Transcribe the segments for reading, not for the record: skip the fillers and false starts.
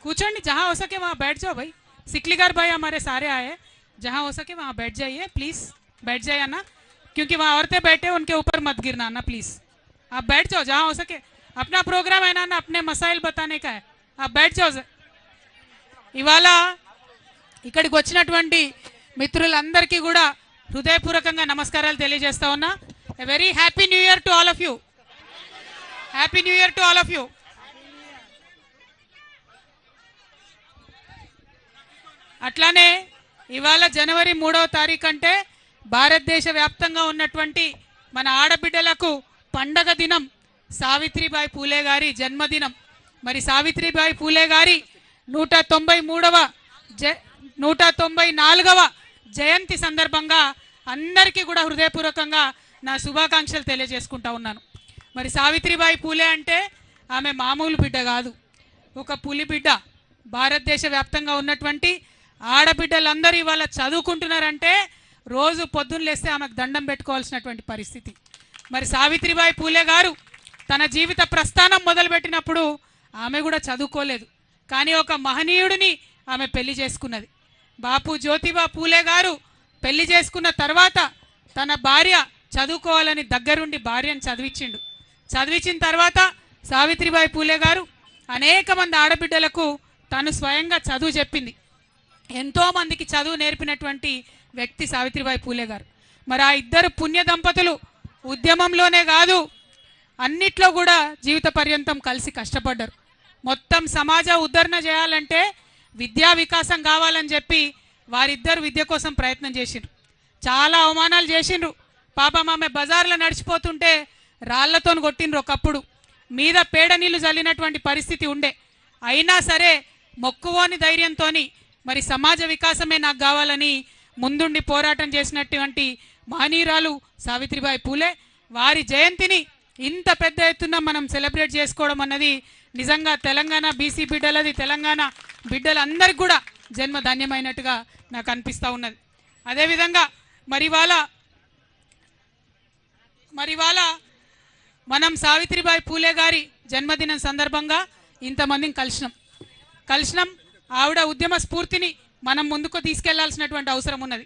कूचोंडी, जहाँ हो सके वहाँ बैठ जाओ भाई। सिकलीगर भाई हमारे सारे आए, जहाँ हो सके वहाँ बैठ जाइए प्लीज़, बैठ जाइए ना, क्योंकि वहाँ औरतें बैठे उनके ऊपर मत गिरना ना प्लीज़। आप बैठ जाओ जहाँ हो सके, अपना प्रोग्राम है ना, अपने मसाइल बताने का है, आप बैठ जाओ। ఇవాళ ఇక్కడికి వచ్చినటువంటి మిత్రులందరికీ కూడా హృదయపూర్వకంగా నమస్కారాలు తెలియజేస్తా ఉన్నా. A very happy new year to all of you. Happy new year to all of you. అట్లానే ఇవాళ జనవరి 3వ తారీఖు అంటే భారతదేశ వ్యాప్తంగా ఉన్నటువంటి మన ఆడబిడ్డలకు పండగ దినం, సావిత్రిబాయి పూలే గారి జన్మదినం. మరి సావిత్రిబాయి పూలే గారి 194వ జయంతి సందర్భంగా అందరికీ కూడా హృదయపూర్వకంగా నా శుభాకాంక్షలు తెలియజేసుకుంటా ఉన్నాను. మరి సావిత్రిబాయి పూలే అంటే ఆమె మామూలు బిడ్డ కాదు, ఒక పులి బిడ్డ. భారతదేశ వ్యాప్తంగా ఉన్నటువంటి ఆడబిడ్డలందరూ ఇవాళ చదువుకుంటున్నారంటే రోజు పొద్దున్న లేస్తే ఆమెకు దండం పెట్టుకోవాల్సినటువంటి పరిస్థితి. మరి సావిత్రిబాయి పూలే గారు తన జీవిత ప్రస్థానం మొదలుపెట్టినప్పుడు ఆమె కూడా చదువుకోలేదు, కానీ ఒక మహనీయుడిని ఆమె పెళ్లి చేసుకున్నది. బాపు జ్యోతిబా పూలే గారు పెళ్లి చేసుకున్న తర్వాత తన భార్య చదువుకోవాలని దగ్గరుండి భార్యను చదివించిన తర్వాత సావిత్రిబాయి పూలే గారు అనేక మంది ఆడబిడ్డలకు తను స్వయంగా చదువు చెప్పింది. ఎంతోమందికి చదువు నేర్పినటువంటి వ్యక్తి సావిత్రిబాయి పూలే గారు. మరి ఆ ఇద్దరు పుణ్య దంపతులు ఉద్యమంలోనే కాదు అన్నిట్లో కూడా జీవిత పర్యంతం కలిసి కష్టపడ్డారు. మొత్తం సమాజ ఉద్ధరణ చేయాలంటే విద్యా వికాసం కావాలని చెప్పి వారిద్దరు విద్య కోసం ప్రయత్నం చేసిండ్రు. చాలా అవమానాలు చేసిండ్రు. పాపం ఆమె బజార్లో నడిచిపోతుంటే రాళ్లతో కొట్టిండ్రు. ఒకప్పుడు మీద పేడ నీళ్లు చల్లినటువంటి పరిస్థితి ఉండే. అయినా సరే మొక్కువోని ధైర్యంతో మరి సమాజ వికాసమే నాకు కావాలని ముందుండి పోరాటం చేసినటువంటి మహనీయురాలు సావిత్రిబాయి పూలే. వారి జయంతిని ఇంత పెద్ద ఎత్తున మనం సెలబ్రేట్ చేసుకోవడం అన్నది నిజంగా తెలంగాణ బీసీ బిడ్డలది, తెలంగాణ బిడ్డలందరికీ కూడా జన్మ ధన్యమైనట్టుగా నాకు అనిపిస్తూ ఉన్నది. అదేవిధంగా మరివాళ మనం సావిత్రిబాయి పూలే గారి జన్మదినం సందర్భంగా ఇంతమందిని కలిసినాం. ఆవిడ ఉద్యమ స్ఫూర్తిని మనం ముందుకు తీసుకెళ్లాల్సినటువంటి అవసరం ఉన్నది.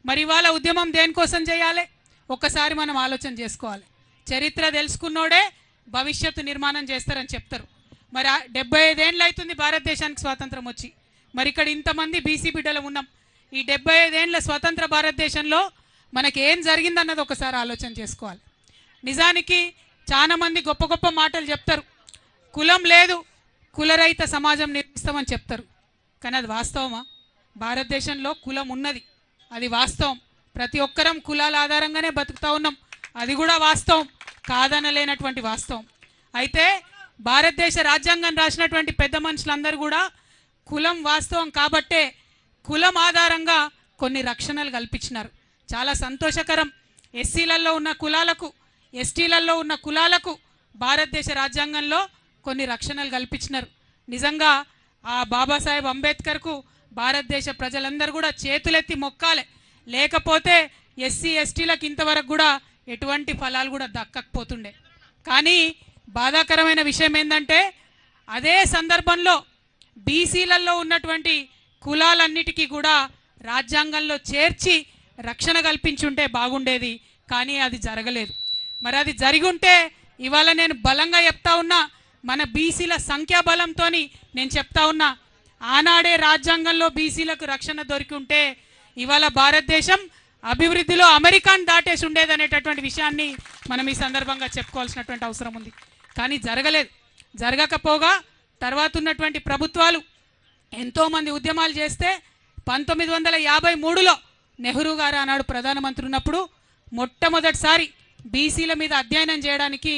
మరి ఇవాళ ఉద్యమం దేనికోసం చేయాలి ఒక్కసారి మనం ఆలోచన చేసుకోవాలి. చరిత్ర తెలుసుకున్నోడే భవిష్యత్తు నిర్మాణం చేస్తారని చెప్తారు. మరి 75 ఏళ్ళు అవుతుంది భారతదేశానికి స్వాతంత్రం వచ్చి. మరి ఇక్కడ ఇంతమంది బీసీ బిడ్డలు ఉన్నాం. ఈ 75 ఏళ్ళ స్వతంత్ర భారతదేశంలో మనకి ఏం జరిగిందన్నది ఒకసారి ఆలోచన చేసుకోవాలి. నిజానికి చాలా మంది గొప్ప గొప్ప మాటలు చెప్తారు. కులం లేదు, కులరహిత సమాజం నిర్మిస్తామని చెప్తారు. కానీ అది వాస్తవమా? భారతదేశంలో కులం ఉన్నది, అది వాస్తవం. ప్రతి ఒక్కరం కులాల ఆధారంగానే బతుకుతూ ఉన్నాం, అది కూడా వాస్తవం, కాదనలేనటువంటి వాస్తవం. అయితే భారతదేశ రాజ్యాంగం రాసినటువంటి పెద్ద మనుషులందరూ కూడా కులం వాస్తవం కాబట్టే కులం ఆధారంగా కొన్ని రక్షణలు కల్పించినారు. చాలా సంతోషకరం. ఎస్సీలలో ఉన్న కులాలకు, ఎస్టీలలో ఉన్న కులాలకు భారతదేశ రాజ్యాంగంలో కొన్ని రక్షణలు కల్పించినారు. నిజంగా ఆ బాబాసాహెబ్ అంబేద్కర్కు భారతదేశ ప్రజలందరూ కూడా చేతులెత్తి మొక్కాలి. లేకపోతే ఎస్సీ ఎస్టీలకు ఇంతవరకు కూడా ఎటువంటి ఫలాలు కూడా దక్కకపోతుండే. కానీ బాధాకరమైన విషయం ఏంటంటే అదే సందర్భంలో బీసీలలో ఉన్నటువంటి కులాలన్నిటికీ కూడా రాజ్యాంగంలో చేర్చి రక్షణ కల్పించుంటే బాగుండేది, కానీ అది జరగలేదు. మరి అది జరిగి ఉంటే ఇవాళ నేను బలంగా చెప్తా ఉన్నా, మన బీసీల సంఖ్యాబలంతో నేను చెప్తా ఉన్నా, ఆనాడే రాజ్యాంగంలో బీసీలకు రక్షణ దొరికి ఉంటే ఇవాళ భారతదేశం అభివృద్ధిలో అమెరికాను దాటేసి ఉండేదనేటటువంటి విషయాన్ని మనం ఈ సందర్భంగా చెప్పుకోవాల్సినటువంటి అవసరం ఉంది. కానీ జరగలేదు. జరగకపోగా తర్వాత ఉన్నటువంటి ప్రభుత్వాలు ఎంతోమంది ఉద్యమాలు చేస్తే 1953లో నెహ్రూ గారు ఆనాడు ప్రధానమంత్రి ఉన్నప్పుడు మొట్టమొదటిసారి బీసీల మీద అధ్యయనం చేయడానికి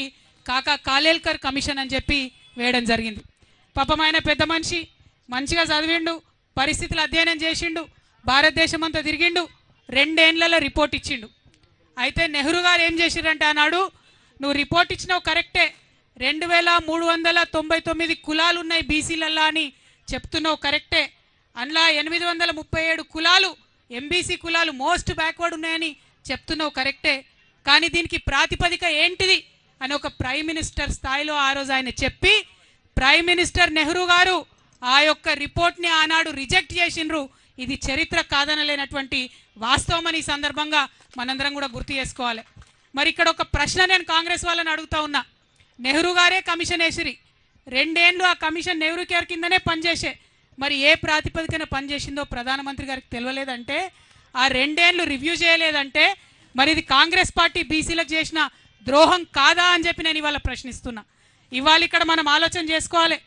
కాకా కాలేల్కర్ కమిషన్ అని చెప్పి వేయడం జరిగింది. పాపం ఆయన పెద్ద మనిషి, మంచిగా చదివిండు, పరిస్థితులు అధ్యయనం చేసిండు, భారతదేశం అంతా తిరిగిండు, 2 ఏళ్లలో రిపోర్ట్ ఇచ్చిండు. అయితే నెహ్రూ గారు ఏం చేసిరంటే ఆనాడు, నువ్వు రిపోర్ట్ ఇచ్చినావు కరెక్టే, 2399 కులాలు ఉన్నాయి బీసీలల్లో అని చెప్తున్నావు కరెక్టే, అందులో 837 కులాలు ఎంబీసీ కులాలు మోస్ట్ బ్యాక్వర్డ్ ఉన్నాయని చెప్తున్నావు కరెక్టే, కానీ దీనికి ప్రాతిపదిక ఏంటిది అని ఒక ప్రైమ్ మినిస్టర్ స్థాయిలో ఆ రోజు ఆయన చెప్పి, ప్రైమ్ మినిస్టర్ నెహ్రూ గారు ఆ యొక్క రిపోర్ట్ని ఆనాడు రిజెక్ట్ చేసిండ్రు. ఇది చరిత్ర కాదనలేనటువంటి వాస్తవం అని ఈ సందర్భంగా మనందరం కూడా గుర్తు చేసుకోవాలి. మరి ఇక్కడ ఒక ప్రశ్న నేను కాంగ్రెస్ వాళ్ళని అడుగుతా ఉన్నా. నెహ్రూ గారే కమిషన్ వేసిరి, 2 ఏళ్ళు ఆ కమిషన్ నెహ్రూ కేర్ కిందనే పనిచేసే, మరి ఏ ప్రాతిపదికన పనిచేసిందో ప్రధానమంత్రి గారికి తెలియలేదంటే, ఆ 2 ఏళ్ళు రివ్యూ చేయలేదంటే మరి ఇది కాంగ్రెస్ పార్టీ బీసీలకు చేసిన ద్రోహం కాదా అని చెప్పి నేను ఇవాళ ప్రశ్నిస్తున్నా. ఇవాళ ఇక్కడ మనం ఆలోచన చేసుకోవాలి.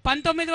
19